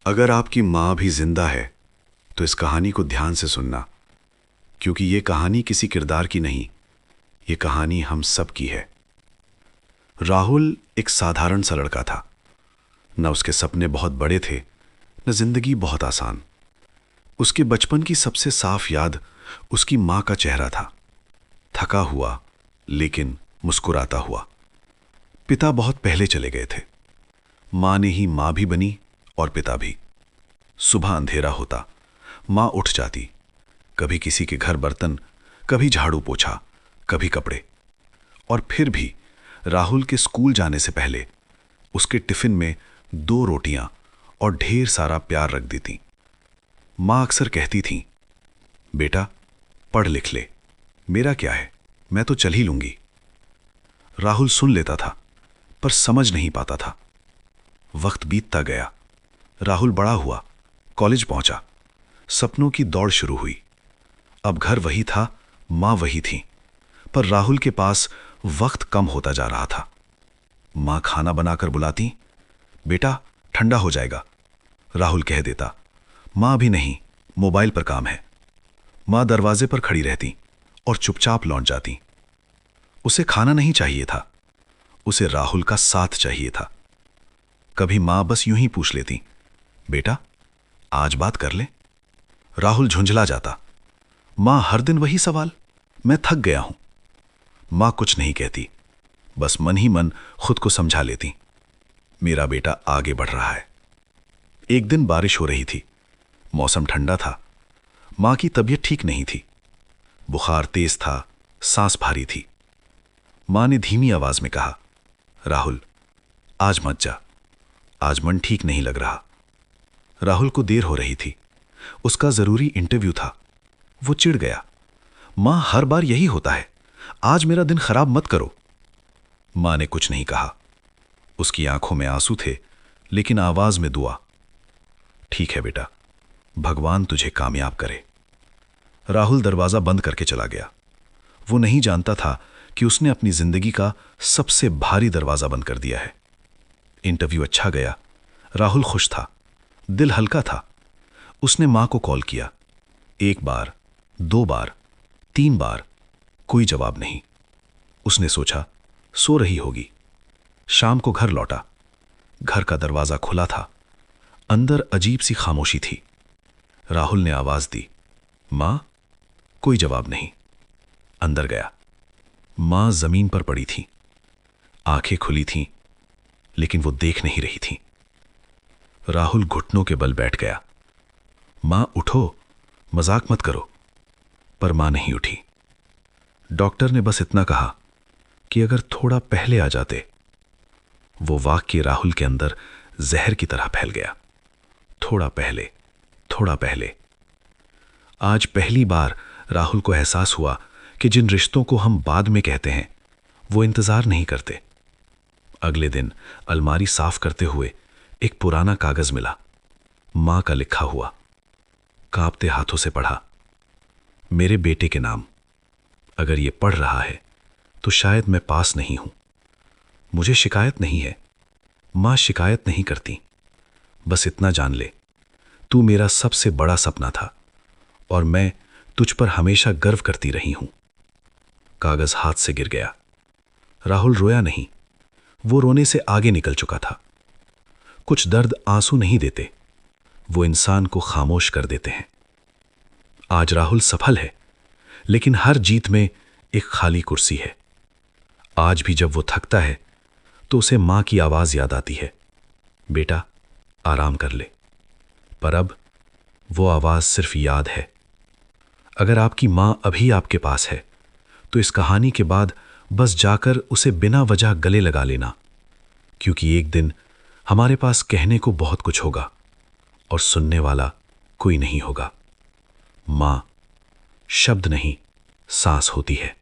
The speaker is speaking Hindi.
अगर आपकी माँ भी जिंदा है तो इस कहानी को ध्यान से सुनना, क्योंकि ये कहानी किसी किरदार की नहीं, ये कहानी हम सब की है। राहुल एक साधारण सा लड़का था। न उसके सपने बहुत बड़े थे, न जिंदगी बहुत आसान। उसके बचपन की सबसे साफ याद उसकी माँ का चेहरा था, थका हुआ लेकिन मुस्कुराता हुआ। पिता बहुत पहले चले गए थे। माँ ने ही माँ भी बनी और पिता भी। सुबह अंधेरा होता, माँ उठ जाती, कभी किसी के घर बर्तन, कभी झाड़ू पोछा, कभी कपड़े। और फिर भी राहुल के स्कूल जाने से पहले उसके टिफिन में 2 रोटियां और ढेर सारा प्यार रख देती। माँ अक्सर कहती थी, बेटा पढ़ लिख ले, मेरा क्या है, मैं तो चल ही लूंगी। राहुल सुन लेता था पर समझ नहीं पाता था। वक्त बीतता गया, राहुल बड़ा हुआ, कॉलेज पहुंचा, सपनों की दौड़ शुरू हुई। अब घर वही था, माँ वही थी, पर राहुल के पास वक्त कम होता जा रहा था। माँ खाना बनाकर बुलाती, बेटा ठंडा हो जाएगा। राहुल कह देता, माँ भी नहीं, मोबाइल पर काम है। माँ दरवाजे पर खड़ी रहती और चुपचाप लौट जाती। उसे खाना नहीं चाहिए था, उसे राहुल का साथ चाहिए था। कभी माँ बस यूं ही पूछ लेती, बेटा आज बात कर ले। राहुल झुंझला जाता, माँ हर दिन वही सवाल, मैं थक गया हूं। माँ कुछ नहीं कहती, बस मन ही मन खुद को समझा लेती, मेरा बेटा आगे बढ़ रहा है। एक दिन बारिश हो रही थी, मौसम ठंडा था। माँ की तबीयत ठीक नहीं थी, बुखार तेज था, सांस भारी थी। माँ ने धीमी आवाज में कहा, राहुल आज मत जा, आज मन ठीक नहीं लग रहा। राहुल को देर हो रही थी, उसका जरूरी इंटरव्यू था। वो चिढ़ गया, माँ हर बार यही होता है, आज मेरा दिन खराब मत करो। माँ ने कुछ नहीं कहा, उसकी आंखों में आंसू थे लेकिन आवाज में दुआ। ठीक है बेटा, भगवान तुझे कामयाब करे। राहुल दरवाजा बंद करके चला गया। वो नहीं जानता था कि उसने अपनी जिंदगी का सबसे भारी दरवाजा बंद कर दिया है। इंटरव्यू अच्छा गया, राहुल खुश था, दिल हल्का था। उसने मां को कॉल किया, 1 बार, 2 बार, 3 बार, कोई जवाब नहीं। उसने सोचा सो रही होगी। शाम को घर लौटा, घर का दरवाजा खुला था, अंदर अजीब सी खामोशी थी। राहुल ने आवाज दी, मां। कोई जवाब नहीं। अंदर गया, मां जमीन पर पड़ी थी, आंखें खुली थीं, लेकिन वो देख नहीं रही थी। राहुल घुटनों के बल बैठ गया, मां उठो, मजाक मत करो। पर मां नहीं उठी। डॉक्टर ने बस इतना कहा कि अगर थोड़ा पहले आ जाते। वो वाक्य राहुल के अंदर जहर की तरह फैल गया। थोड़ा पहले, थोड़ा पहले। आज पहली बार राहुल को एहसास हुआ कि जिन रिश्तों को हम बाद में कहते हैं वो इंतजार नहीं करते। अगले दिन अलमारी साफ करते हुए एक पुराना कागज मिला, मां का लिखा हुआ। कांपते हाथों से पढ़ा, मेरे बेटे के नाम। अगर ये पढ़ रहा है तो शायद मैं पास नहीं हूं। मुझे शिकायत नहीं है, मां शिकायत नहीं करती। बस इतना जान ले, तू मेरा सबसे बड़ा सपना था और मैं तुझ पर हमेशा गर्व करती रही हूं। कागज हाथ से गिर गया। राहुल रोया नहीं, वो रोने से आगे निकल चुका था। कुछ दर्द आंसू नहीं देते, वो इंसान को खामोश कर देते हैं। आज राहुल सफल है, लेकिन हर जीत में एक खाली कुर्सी है। आज भी जब वो थकता है तो उसे मां की आवाज याद आती है, बेटा आराम कर ले। पर अब वो आवाज सिर्फ याद है। अगर आपकी मां अभी आपके पास है तो इस कहानी के बाद बस जाकर उसे बिना वजह गले लगा लेना, क्योंकि एक दिन हमारे पास कहने को बहुत कुछ होगा और सुनने वाला कोई नहीं होगा। मां शब्द नहीं, सांस होती है।